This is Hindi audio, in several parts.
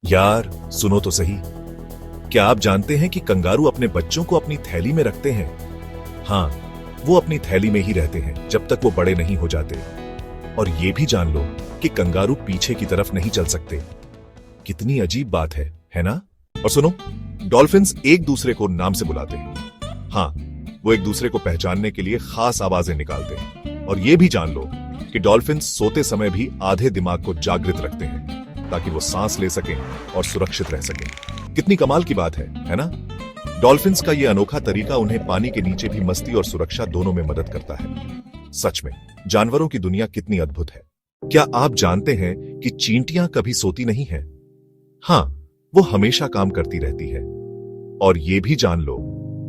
यार सुनो तो सही। क्या आप जानते हैं कि कंगारू अपने बच्चों को अपनी थैली में रखते हैं? हाँ, वो अपनी थैली में ही रहते हैं जब तक वो बड़े नहीं हो जाते। और ये भी जान लो कि कंगारू पीछे की तरफ नहीं चल सकते। कितनी अजीब बात है ना? और सुनो, डॉल्फिन्स एक दूसरे को नाम से बुलाते हैं। हाँ, वो एक दूसरे को पहचानने के लिए खास आवाजें निकालते हैं। और ये भी जान लो कि डॉल्फिन्स सोते समय भी आधे दिमाग को जागृत रखते हैं ताकि वो सांस ले सकें और सुरक्षित रह सकें। कितनी कमाल की बात है ना? डॉल्फिन्स का ये अनोखा तरीका उन्हें पानी के नीचे भी मस्ती और सुरक्षा दोनों में मदद करता है। सच में जानवरों की दुनिया कितनी अद्भुत है। क्या आप जानते हैं कि चींटियां कभी सोती नहीं हैं? हाँ, वो हमेशा काम करती रहती है। और ये भी जान लो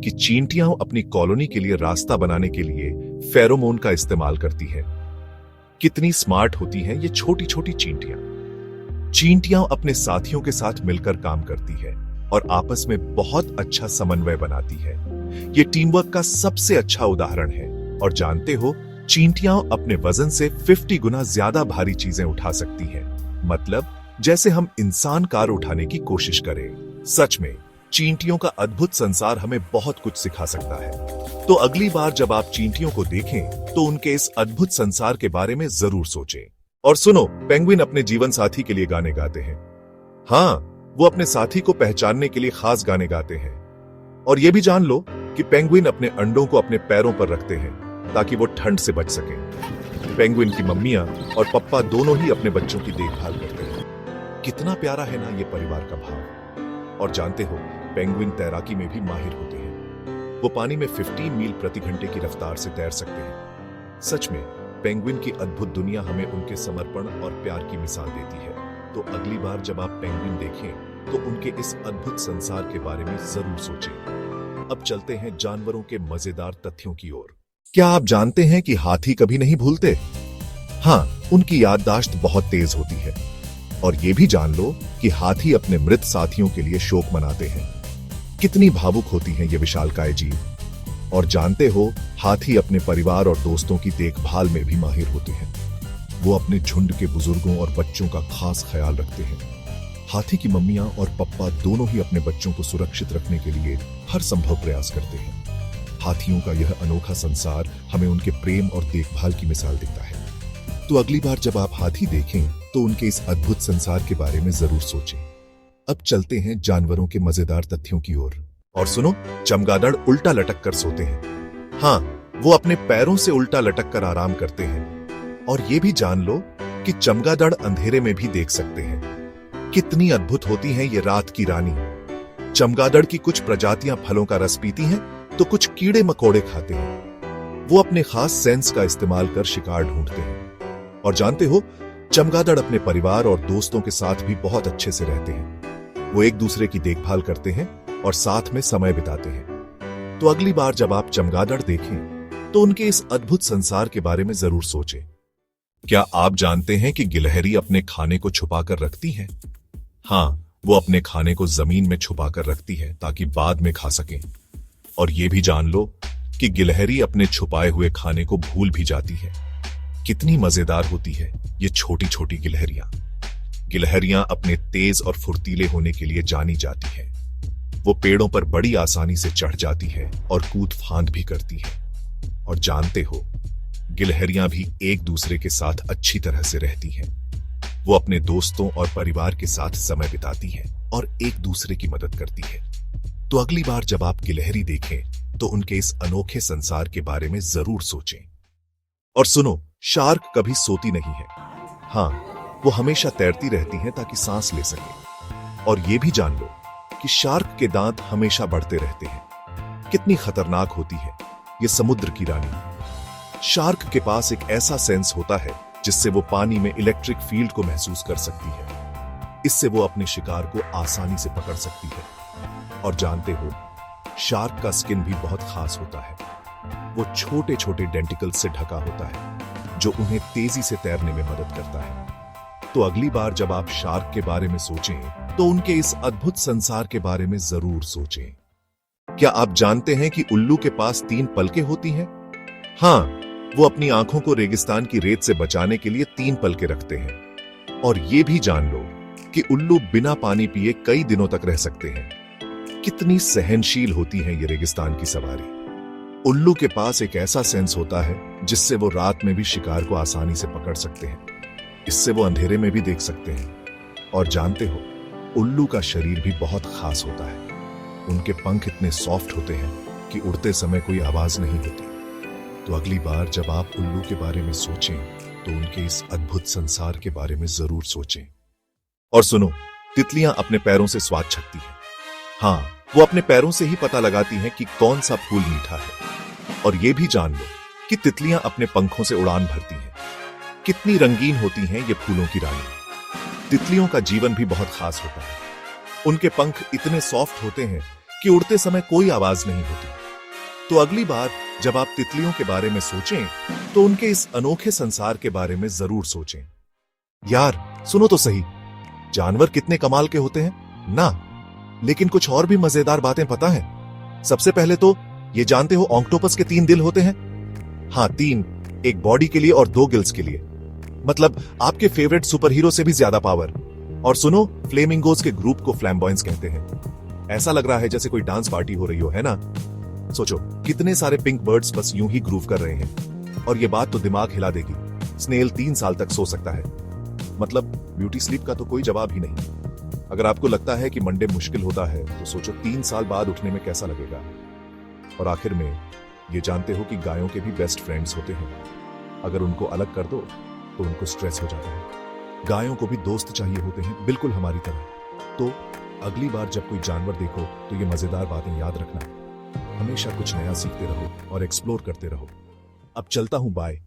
कि चींटियां अपनी कॉलोनी के लिए रास्ता बनाने के लिए फेरोमोन का इस्तेमाल करती है। कितनी स्मार्ट होती हैं ये छोटी छोटी चींटियां। चींटियां अपने साथियों के साथ मिलकर काम करती है और आपस में बहुत अच्छा समन्वय बनाती है। ये टीम वर्क का सबसे अच्छा उदाहरण है। और जानते हो, चींटियां अपने वजन से 50 गुना ज्यादा भारी चीजें उठा सकती हैं। मतलब जैसे हम इंसान कार उठाने की कोशिश करें। सच में चींटियों का अद्भुत संसार हमें बहुत कुछ सिखा सकता है। तो अगली बार जब आप चींटियों को देखें तो उनके इस अद्भुत संसार के बारे में जरूर सोचें। और सुनो, पेंगुइन अपने जीवन साथी के लिए गाने गाते हैं। हाँ, वो अपने साथी को पहचानने के लिए खास गाने गाते हैं। और ये भी जान लो कि पेंगुइन अपने अंडों को अपने पैरों पर रखते हैं ताकि वो ठंड से बच सके। पेंगुइन की मम्मियां और पप्पा दोनों ही अपने बच्चों की देखभाल करते हैं। कितना प्यारा है ना ये परिवार का भाव। और जानते हो, पेंगुइन तैराकी में भी माहिर होते हैं। वो पानी में 15 मील प्रति घंटे की रफ्तार से तैर सकते हैं। सच में पेंगुइन की अद्भुत दुनिया हमें उनके समर्पण और प्यार की मिसाल देती है। तो अगली बार जब आप पेंगुइन देखें तो उनके इस अद्भुत संसार के बारे में जरूर सोचें। अब चलते हैं जानवरों के मजेदार तथ्यों की ओर। क्या आप जानते हैं कि हाथी कभी नहीं भूलते? हाँ, उनकी याददाश्त बहुत तेज होती है। और ये भी जान लो कि हाथी अपने मृत साथियों के लिए शोक मनाते हैं। कितनी भावुक होती हैं ये विशालकाय जीव। और जानते हो, हाथी अपने परिवार और दोस्तों की देखभाल में भी माहिर होते हैं। वो अपने झुंड के बुजुर्गों और बच्चों का खास ख्याल रखते हैं। हाथी की मम्मियां और पप्पा दोनों ही अपने बच्चों को सुरक्षित रखने के लिए हर संभव प्रयास करते हैं। हाथियों का यह अनोखा संसार हमें उनके प्रेम और देखभाल की मिसाल देता है। तो अगली बार जब आप हाथी देखें तो उनके इस अद्भुत संसार के बारे में जरूर सोचें। अब चलते हैं जानवरों के मजेदार तथ्यों की ओर। और सुनो, चमगादड़ उल्टा लटक कर सोते हैं। हाँ, वो अपने पैरों से उल्टा लटक कर आराम करते हैं। और ये भी जान लो कि चमगादड़ अंधेरे में भी देख सकते हैं। कितनी अद्भुत होती हैं ये रात की रानी। चमगादड़ की कुछ प्रजातियां फलों का रस पीती हैं तो कुछ कीड़े मकोड़े खाते हैं। वो अपने खास सेंस का इस्तेमाल कर शिकार ढूंढते हैं। और जानते हो, चमगादड़ अपने परिवार और दोस्तों के साथ भी बहुत अच्छे से रहते हैं। वो एक दूसरे की देखभाल करते हैं और साथ में समय बिताते हैं। तो अगली बार जब आप चमगादड़ देखें तो उनके इस अद्भुत संसार के बारे में जरूर सोचें। क्या आप जानते हैं कि गिलहरी अपने खाने को छुपा कर रखती है? हाँ, वो अपने खाने को जमीन में छुपा कर रखती है ताकि बाद में खा सकें। और ये भी जान लो कि गिलहरी अपने छुपाए हुए खाने को भूल भी जाती है। कितनी मजेदार होती है ये छोटी छोटी गिलहरियां। गिलहरियां अपने तेज और फुर्तीले होने के लिए जानी जाती हैं। वो पेड़ों पर बड़ी आसानी से चढ़ जाती है और कूद फांद भी करती है। और जानते हो, गिलहरियां भी एक दूसरे के साथ अच्छी तरह से रहती हैं। वो अपने दोस्तों और परिवार के साथ समय बिताती हैं और एक दूसरे की मदद करती है। तो अगली बार जब आप गिलहरी देखें तो उनके इस अनोखे संसार के बारे में जरूर सोचें। और सुनो, शार्क कभी सोती नहीं है। हाँ, वो हमेशा तैरती रहती हैं ताकि सांस ले सके। और ये भी जान लो कि शार्क के दांत हमेशा बढ़ते रहते हैं। कितनी खतरनाक होती है ये समुद्र की रानी। शार्क के पास एक ऐसा सेंस होता है जिससे वो पानी में इलेक्ट्रिक फील्ड को महसूस कर सकती है। इससे वो अपने शिकार को आसानी से पकड़ सकती है। और जानते हो, शार्क का स्किन भी बहुत खास होता है। वो छोटे छोटे डेंटिकल्स से ढका होता है जो उन्हें तेजी से तैरने में मदद करता है। तो अगली बार जब आप शार्क के बारे में सोचें तो उनके इस अद्भुत संसार के बारे में जरूर सोचें। क्या आप जानते हैं कि उल्लू के पास 3 पलकें होती हैं? हाँ, वो अपनी आंखों को रेगिस्तान की रेत से बचाने के लिए 3 पलकें रखते हैं। और ये भी जान लो कि उल्लू बिना पानी पिए कई दिनों तक रह सकते हैं। कितनी सहनशील होती है ये रेगिस्तान की सवारी। उल्लू के पास एक ऐसा सेंस होता है जिससे वो रात में भी शिकार को आसानी से पकड़ सकते हैं। इससे वो अंधेरे में भी देख सकते हैं। और जानते हो, उल्लू का शरीर भी बहुत खास होता है। उनके पंख इतने सॉफ्ट होते हैं कि उड़ते समय कोई आवाज नहीं होती। तो अगली बार जब आप उल्लू के बारे में सोचें तो उनके इस अद्भुत संसार के बारे में जरूर सोचें। और सुनो, तितलियां अपने पैरों से स्वाद चखती हैं। हाँ, वो अपने पैरों से ही पता लगाती हैं कि कौन सा फूल मीठा है। और ये भी जान लो कि तितलियां अपने पंखों से उड़ान भरती हैं। कितनी रंगीन होती हैं ये फूलों की रानी। तितलियों का जीवन भी बहुत खास होता है। उनके पंख इतने सॉफ्ट होते हैं कि उड़ते समय कोई आवाज नहीं होती। तो अगली बार जब आप तितलियों के बारे में सोचें तो उनके इस अनोखे संसार के बारे में जरूर सोचें। यार सुनो तो सही, जानवर कितने कमाल के होते हैं ना। लेकिन कुछ और भी मजेदार बातें पता है? सबसे पहले तो ये जानते हो ऑक्टोपस के 3 दिल होते हैं? हाँ, 3, एक बॉडी के लिए और 2 गिल्स के लिए। मतलब आपके फेवरेट सुपर हीरो से भी ज्यादा पावर। और सुनो, फ्लेमिंगोज के ग्रुप को फ्लैम्बॉयंस कहते हैं। ऐसा लग रहा है जैसे कोई डांस पार्टी हो रही हो, है ना। सोचो, कितने सारे पिंक बर्ड्स बस यूं ही ग्रूव कर रहे हैं। और ये बात तो दिमाग हिला देगी, स्नेल 3 साल तक सो सकता है। मतलब ब्यूटी स्लीप का तो कोई जवाब ही नहीं। अगर आपको लगता है कि मंडे मुश्किल होता है तो सोचो 3 साल बाद उठने में कैसा लगेगा। और आखिर में ये जानते हो कि गायों के भी बेस्ट फ्रेंड्स होते हैं। अगर उनको अलग कर दो तो उनको स्ट्रेस हो जाता है। गायों को भी दोस्त चाहिए होते हैं, बिल्कुल हमारी तरह। तो अगली बार जब कोई जानवर देखो तो ये मजेदार बातें याद रखना। हमेशा कुछ नया सीखते रहो और एक्सप्लोर करते रहो। अब चलता हूं, बाय।